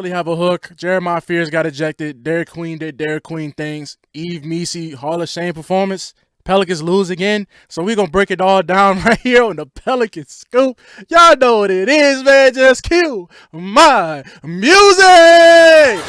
really have a hook. Jeremiah Fears got ejected. Derik Queen did Derik Queen things. Yves Missi, Hall of Shame performance. Pelicans lose again. So we're going to break it all down right here on the Pelican Scoop. Y'all know what it is, man. Just cue my music.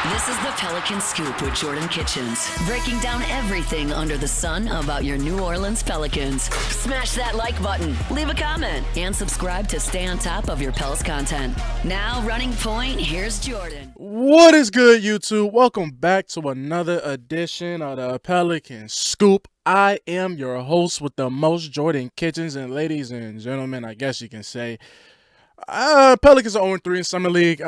This is the Pelican Scoop with Jordan Kitchens, breaking down everything under the sun about your New Orleans Pelicans. Smash that like button, leave a comment, and subscribe to stay on top of your Pels content. Now, running point, here's Jordan. What is good, YouTube? Welcome back to another edition of the Pelican Scoop. I am your host with the most, Jordan Kitchens, and ladies and gentlemen, I guess you can say, Pelicans are 0-3 in Summer League.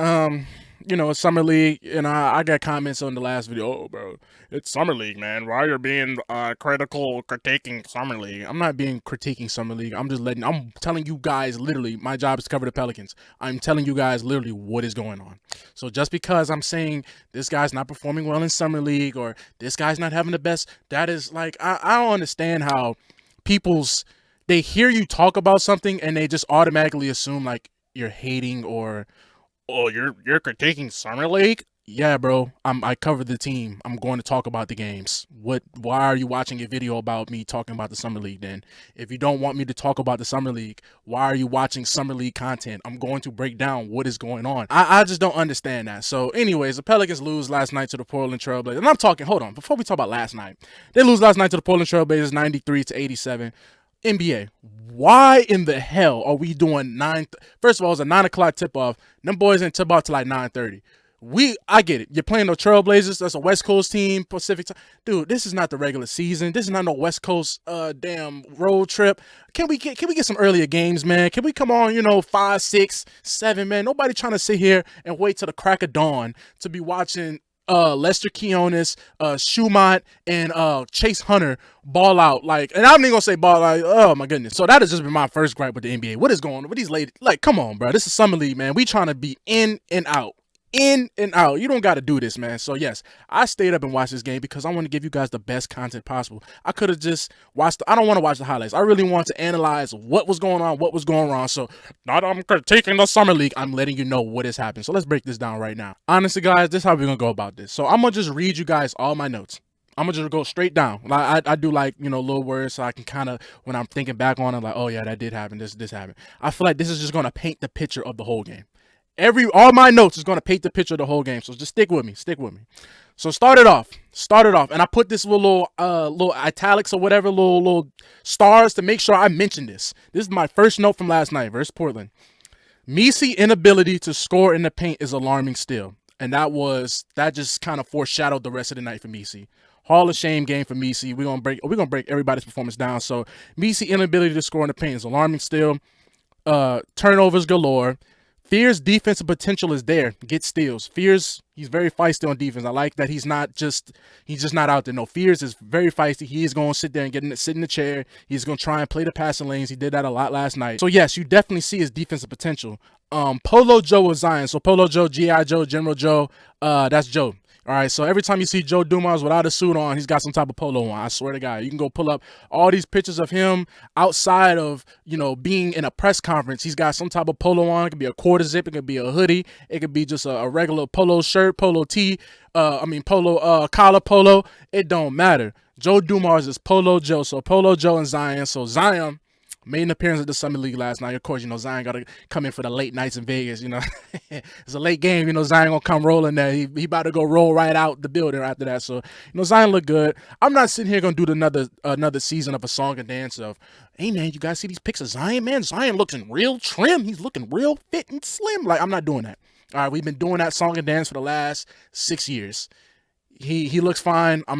It's Summer League, and I got comments on the last video. Oh, bro, it's Summer League, man. Why are you being critiquing Summer League? I'm not being critiquing Summer League. I'm telling you guys, literally, my job is to cover the Pelicans. I'm telling you guys literally what is going on. So just because I'm saying this guy's not performing well in Summer League or this guy's not having the best, that is like, I don't understand how they hear you talk about something and they just automatically assume like you're hating or, oh, you're critiquing Summer League? Yeah, bro. I cover the team. I'm going to talk about the games. Why are you watching a video about me talking about the Summer League then? If you don't want me to talk about the Summer League, why are you watching Summer League content? I'm going to break down what is going on. I just don't understand that. So anyways, the Pelicans lose last night to the Portland Trailblazers. And I'm talking, hold on, before we talk about last night. They lose last night to the Portland Trailblazers 93-87. NBA, why in the hell are we doing first of all, it's a 9 o'clock tip-off. Them boys didn't tip off till like 9:30. I get it. You're playing the Trailblazers. That's a West Coast team, Pacific time. Dude, this is not the regular season. This is not no West Coast damn road trip. Can we get some earlier games, man? Can we come on, 5, 6, 7, man? Nobody trying to sit here and wait till the crack of dawn to be watching Lester Quinones, Schumont, and Chase Hunter ball out. Like, and I'm not even gonna say ball out. Oh my goodness. So that has just been my first gripe with the NBA. What is going on with these ladies? Like, come on, bro. This is Summer League, man. We trying to be in and out. In and out. You don't got to do this, man. So yes, I stayed up and watched this game because I want to give you guys the best content possible. I could have just watched I don't want to watch the highlights. I really want to analyze what was going on, what was going wrong. So not I'm critiquing the Summer League. I'm letting you know what has happened. So let's break this down right now. Honestly, guys, this is how we're going to go about this. So I'm going to just read you guys all my notes. I'm going to just go straight down. I do like, little words so I can kind of, when I'm thinking back on it, like, oh yeah, that did happen. This happened. I feel like this is just going to paint the picture of the whole game. All my notes is going to paint the picture of the whole game. So just stick with me. So started off, and I put this little italics or whatever, little stars to make sure I mention this. This is my first note from last night versus Portland. Missi inability to score in the paint is alarming still. And that just kind of foreshadowed the rest of the night for Missi. Hall of Shame game for Missi. We're gonna break everybody's performance down. So Missi inability to score in the paint is alarming still. Turnovers galore. Fears' defensive potential is there. Get steals. Fears, he's very feisty on defense. I like that he's just not out there. No, Fears is very feisty. He is going to sit there and sit in the chair. He's going to try and play the passing lanes. He did that a lot last night. So yes, you definitely see his defensive potential. Polo Joe was Zion. So Polo Joe, G.I. Joe, General Joe, that's Joe. All right, so every time you see Joe Dumars without a suit on, he's got some type of polo on. I swear to God. You can go pull up all these pictures of him outside of, being in a press conference. He's got some type of polo on. It could be a quarter zip. It could be a hoodie. It could be just a regular polo shirt, polo tee, collar polo. It don't matter. Joe Dumars is Polo Joe. So Polo Joe and Zion. So Zion made an appearance at the Summer League last night. Of course, Zion got to come in for the late nights in Vegas. It's a late game. Zion going to come rolling there. He about to go roll right out the building after that. So, Zion look good. I'm not sitting here going to do another season of a song and dance of, hey, man, you guys see these pics of Zion, man? Zion looking real trim. He's looking real fit and slim. Like, I'm not doing that. All right, we've been doing that song and dance for the last 6 years. He looks fine. We're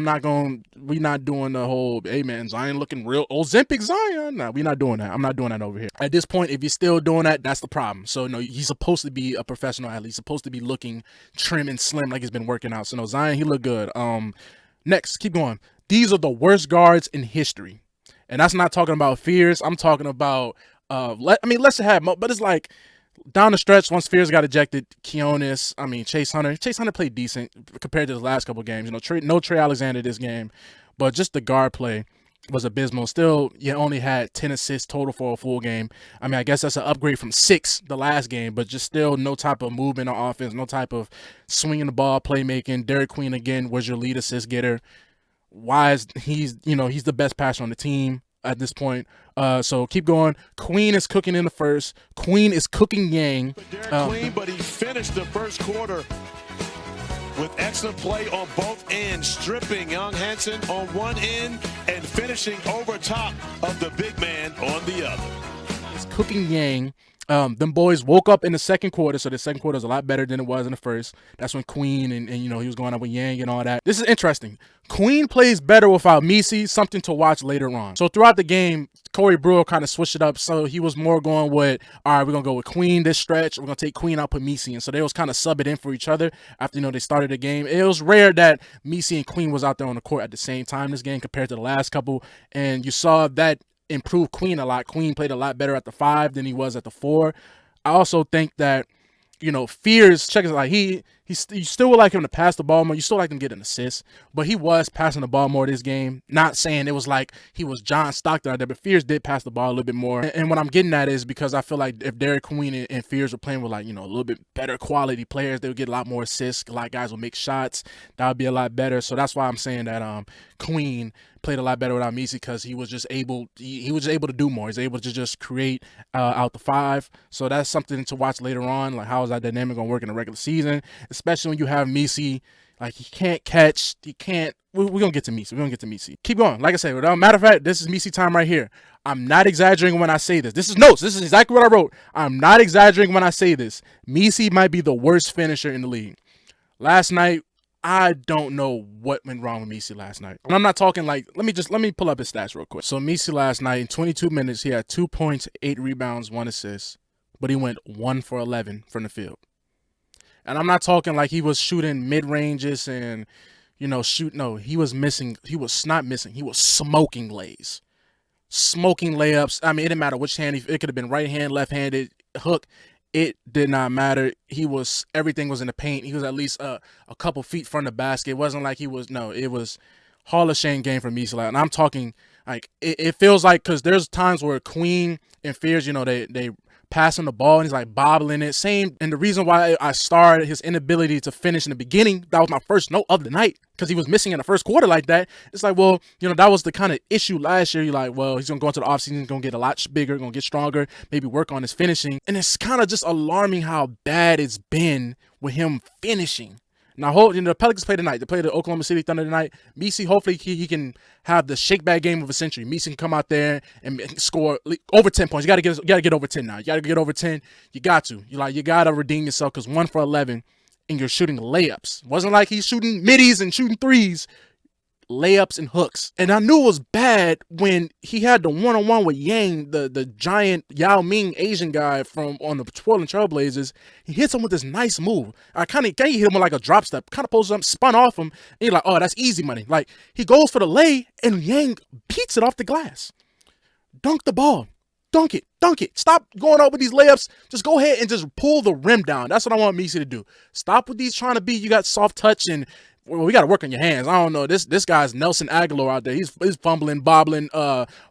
not doing the whole, hey man, Zion looking real Ozempic Zion. No, we're not doing that. I'm not doing that over here. At this point, if you're still doing that, that's the problem. So no, he's supposed to be a professional athlete. He's supposed to be looking trim and slim like he's been working out. So no, Zion, he look good. Next, keep going. These are the worst guards in history. And that's not talking about Fears. I'm talking about let's have, but it's like down the stretch, once Fears got ejected, Chase Hunter played decent compared to the last couple games. No Trey Alexander this game, but just the guard play. was abysmal. Still, you only had 10 assists total for a full game. I mean, I guess that's an upgrade from 6 the last game, but just still no type of movement on offense, no type of swinging the ball, playmaking. Derik Queen, again, was your lead assist getter. Why is he's the best passer on the team at this point. So keep going. Queen is cooking in the first. Queen is cooking Yang. Derik Queen, but he finished the first quarter with excellent play on both ends, stripping Young Hansen on one end and finishing over top of the big man on the other. It's cooking Yang. Them boys woke up in the second quarter, so the second quarter is a lot better than it was in the first. That's when Queen and he was going up with Yang and all that. This is interesting. Queen plays better without Missi, something to watch later on. So throughout the game, Corey Brewer kind of switched it up. So he was more going with, all right, we're going to go with Queen this stretch. We're going to take Queen out, put Missi in. So they was kind of subbing in for each other after, they started the game. It was rare that Missi and Queen was out there on the court at the same time this game compared to the last couple. And you saw that improved Queen a lot. Queen played a lot better at the 5 than he was at the 4. I also think that, Fears, check it like you still would like him to pass the ball more. You still like him to get an assist, but he was passing the ball more this game. Not saying it was like he was John Stockton out there, but Fears did pass the ball a little bit more. And what I'm getting at is because I feel like if Derik Queen and Fears were playing with a little bit better quality players, they would get a lot more assists. A lot of guys will make shots. That would be a lot better. So that's why I'm saying that Queen played a lot better without Missi because he was just able to do more. He's able to just create out the 5. So that's something to watch later on. Like, how is that dynamic going to work in the regular season, especially when you have Missi. Like, he can't catch. He can't. We're going to get to Missi. We're going to get to Missi. Keep going. Like I said, matter of fact, this is Missi time right here. I'm not exaggerating when I say this. This is notes. This is exactly what I wrote. I'm not exaggerating when I say this. Missi might be the worst finisher in the league. Last night, I don't know what went wrong with Missi last night. And I'm not talking like, let me pull up his stats real quick. So Missi last night, in 22 minutes, he had 2 points, 8 rebounds, 1 assist, but he went 1 for 11 from the field. And I'm not talking like he was shooting mid-ranges and, no, he was missing. He was not missing. He was smoking lays. Smoking layups. I mean, it didn't matter which hand. It could have been right hand, left-handed, hook. It did not matter. Everything was in the paint. He was at least a couple feet from the basket. It wasn't like it was Hall of Shame game for Missi. And I'm talking like, it feels like, because there's times where Queen and Fears, they pass him the ball and he's like bobbling it. Same. And the reason why I started his inability to finish in the beginning, that was my first note of the night, because he was missing in the first quarter like that. It's like, well, that was the kind of issue last year. You're like, well, he's going to go into the offseason, he's going to get a lot bigger, going to get stronger, maybe work on his finishing. And it's kind of just alarming how bad it's been with him finishing. Now, the Pelicans play tonight. They play the Oklahoma City Thunder tonight. Missi, hopefully he can have the shake-back game of the century. Missi can come out there and score over 10 points. You got to get over 10 now. You got to get over 10. You got to. You got to redeem yourself, because 1 for 11 and you're shooting layups. It wasn't like he's shooting middies and shooting threes. Layups and hooks. And I knew it was bad when he had the one-on-one with Yang, the giant Yao Ming Asian guy on the Portland Trailblazers. He hits him with this nice move. I kind of hit him with like a drop step, kind of pulls him, spun off him, and you're like, oh, that's easy money. Like, he goes for the lay, and Yang beats it off the glass. Dunk the ball. Dunk it. Dunk it. Stop going out with these layups. Just go ahead and just pull the rim down. That's what I want Missi to do. Stop with these trying to be, you got soft touch and, well, we got to work on your hands. I don't know. This guy's Nelson Aguilar out there. He's fumbling, bobbling.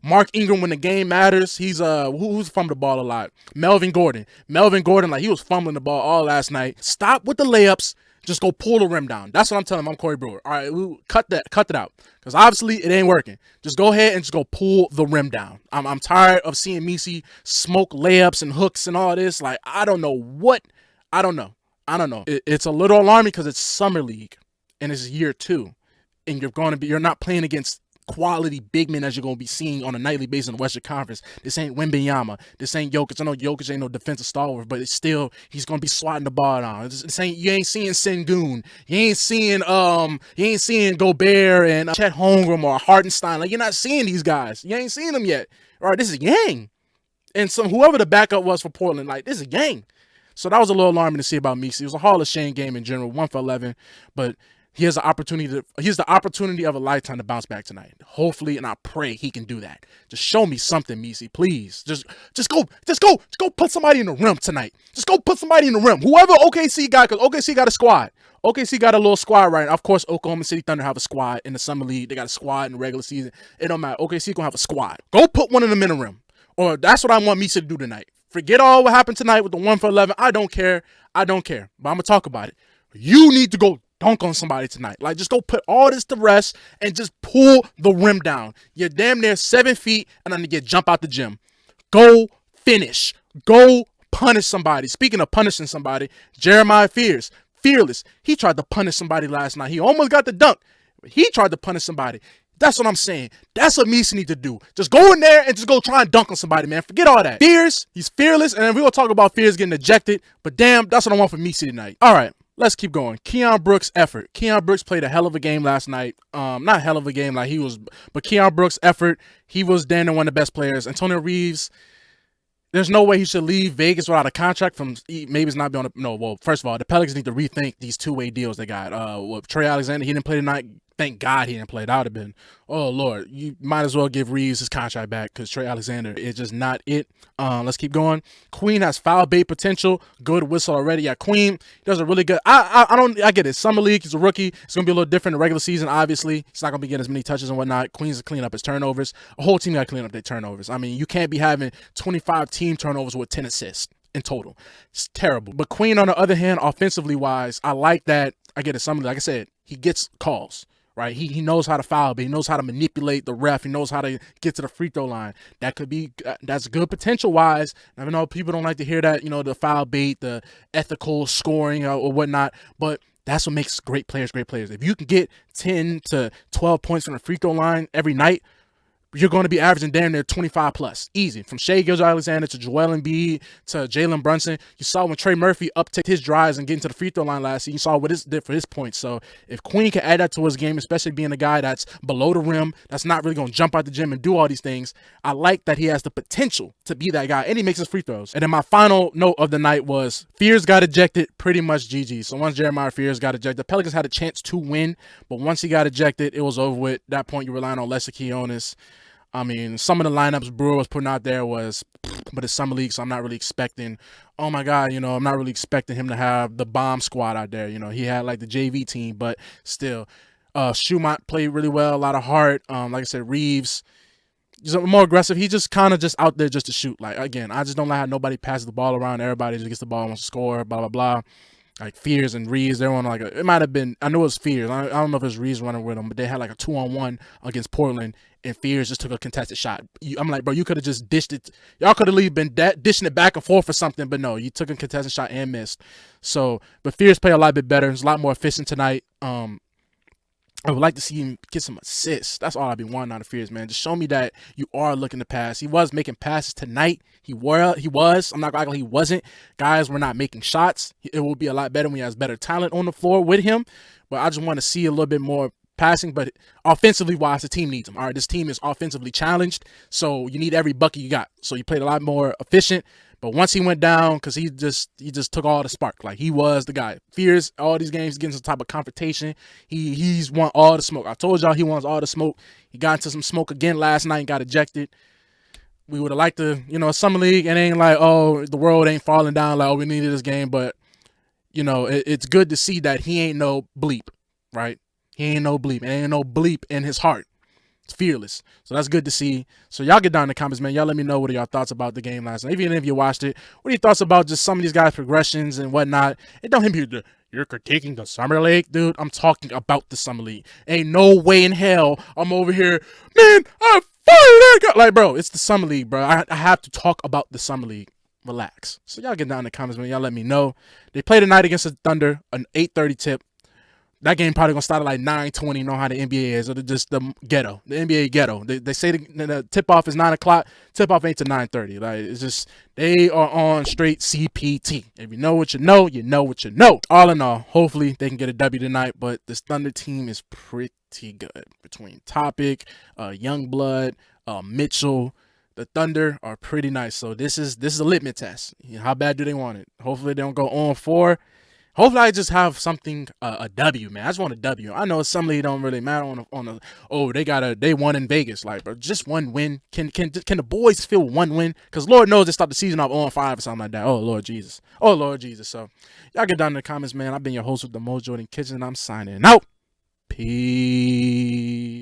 Mark Ingram, when the game matters, he's who's fumbling the ball a lot? Melvin Gordon. Like, he was fumbling the ball all last night. Stop with the layups. Just go pull the rim down. That's what I'm telling him. I'm Corey Brewer. All right, cut that out, because obviously it ain't working. Just go ahead and just go pull the rim down. I'm tired of seeing Missi smoke layups and hooks and all this. Like, I don't know. It's a little alarming because it's summer league. And it's year 2, and you're not playing against quality big men as you're going to be seeing on a nightly basis in the Western Conference. This ain't Wembanyama. This ain't Jokic. I know Jokic ain't no defensive stalwart, but it's still, he's going to be swatting the ball down. You ain't seeing Sengun. You ain't seeing Gobert and Chet Holmgren or Hartenstein. Like, you're not seeing these guys. You ain't seen them yet. All right, this is Yang. And whoever the backup was for Portland, like, this is Yang. So that was a little alarming to see about Missi. It was a Hall of Shame game in general, 1 for 11, but he has the opportunity of a lifetime to bounce back tonight. Hopefully, and I pray he can do that. Just show me something, Missi, please. Just go put somebody in the rim tonight. Just go put somebody in the rim. Whoever OKC got, because OKC got a squad. OKC got a little squad right now. Of course, Oklahoma City Thunder have a squad in the summer league. They got a squad in the regular season. It don't matter. OKC gonna have a squad. Go put one in the middle rim. Or that's what I want Missi to do tonight. Forget all what happened tonight with the 1 for 11. I don't care. But I'm gonna talk about it. You need to go dunk on somebody tonight. Like, just go put all this to rest and just pull the rim down. You're damn near 7 feet and then you get jump out the gym. Go finish. Go punish somebody. Speaking of punishing somebody, Jeremiah Fearless. He tried to punish somebody last night. He almost got the dunk. He tried to punish somebody. That's what I'm saying. That's what Missi need to do. Just go in there and just go try and dunk on somebody, man. Forget all that. He's fearless, and then we're going to talk about Fears getting ejected. But damn, that's what I want for Missi tonight. All right. Let's keep going. Keon Brooks' effort. Keon Brooks played a hell of a game last night. Not hell of a game like he was, but Keon Brooks' effort, he was damn near one of the best players. Antonio Reeves, there's no way he should leave Vegas without a contract from, maybe it's not beyond, well, first of all, the Pelicans need to rethink these two-way deals they got. With Trey Alexander, he didn't play tonight. Thank God he didn't play. That would have been, oh, Lord. You might as well give Reeves his contract back because Trey Alexander is just not it. Let's keep going. Queen has foul bait potential. Good whistle already. Yeah, Queen does a really good. I get it. Summer League, he's a rookie. It's going to be a little different in the regular season, obviously. He's not going to be getting as many touches and whatnot. Queen's to clean up his turnovers. A whole team got to clean up their turnovers. I mean, you can't be having 25 team turnovers with 10 assists in total. It's terrible. But Queen, on the other hand, offensively wise, I like that. I get it. Summer League, like I said, he gets calls. Right, he knows how to foul, but he knows how to manipulate the ref. He knows how to get to the free throw line. That could be that's good potential wise. I know people don't like to hear that, the foul bait, the ethical scoring or whatnot, but that's what makes great players great players. If you can get 10 to 12 points from the free throw line every night, you're going to be averaging damn near 25 plus. Easy. From Shai Gilgeous-Alexander to Joel Embiid to Jalen Brunson. You saw when Trey Murphy upticked his drives and getting to the free throw line last season. You saw what it did for his points. So if Queen can add that to his game, especially being a guy that's below the rim, that's not really going to jump out the gym and do all these things, I like that he has the potential to be that guy. And he makes his free throws. And then my final note of the night was Fears got ejected, pretty much GG. So once Jeremiah Fears got ejected, the Pelicans had a chance to win. But once he got ejected, it was over with. At that point, you're relying on Lester Quinones. I mean, some of the lineups Brewer was putting out there was, but it's summer league, so I'm not really expecting, oh my God, I'm not really expecting him to have the bomb squad out there. He had like the JV team, but still, Schumont played really well, a lot of heart. Like I said, Reeves, he's more aggressive. He's just kind of just out there just to shoot. Like, again, I just don't like how nobody passes the ball around. Everybody just gets the ball and wants to score, blah, blah, blah. Like Fears and Reeves, they're on like it might have been, I know it was Fears. I don't know if it was Reeves running with them, but they had like a 2-on-1 against Portland, and Fears just took a contested shot. I'm like, bro, you could have just dished it. Y'all could have been dishing it back and forth or something, but no, you took a contested shot and missed. So, but Fears played a lot bit better. He's a lot more efficient tonight. I would like to see him get some assists. That's all I've been wanting out of Fears, man. Just show me that you are looking to pass. He was making passes tonight. He was. I'm not going to act like he wasn't. Guys were not making shots. It will be a lot better when he has better talent on the floor with him. But I just want to see a little bit more passing. But offensively wise, the team needs him. All right, this team is offensively challenged, so you need every bucket you got. So you played a lot more efficient. But once he went down, because he just took all the spark. Like, he was the guy. Fears, all these games, getting some type of confrontation. He's won all the smoke. I told y'all he wants all the smoke. He got into some smoke again last night and got ejected. We would have liked to, Summer League, and ain't like, oh, the world ain't falling down. Like, oh, we needed this game. But, it's good to see that he ain't no bleep, right? He ain't no bleep. And ain't no bleep in his heart. It's fearless. So that's good to see. So y'all get down in the comments, man. Y'all let me know what are y'all thoughts about the game last night. Even if you watched it, what are your thoughts about just some of these guys' progressions and whatnot? It don't hit me, you're critiquing the Summer League, dude. I'm talking about the Summer League. Ain't no way in hell I'm over here, man, I fired that guy. Like, bro, it's the Summer League, bro. I have to talk about the Summer League. Relax. So y'all get down in the comments, man. Y'all let me know. They play tonight against the Thunder, an 8:30 tip. That game probably going to start at like 9:20. You know how the NBA is. Or just the ghetto. The NBA ghetto. They say the tip-off is 9 o'clock. Tip-off ain't to 9:30. Like, it's just, they are on straight CPT. If you know what you know, you know what you know. All in all, hopefully they can get a W tonight. But this Thunder team is pretty good. Between Topic, Youngblood, Mitchell, the Thunder are pretty nice. So this is a litmus test. How bad do they want it? Hopefully they don't go on 4. Hopefully, I just have something a W, man. I just want a W. I know some league don't really matter they won in Vegas, like, but just one win. Can the boys feel one win? Because Lord knows they start the season off 0-5 or something like that. Oh Lord Jesus. Oh Lord Jesus. So y'all get down in the comments, man. I've been your host with the Most Jordan Kitchen, and I'm signing out. Peace.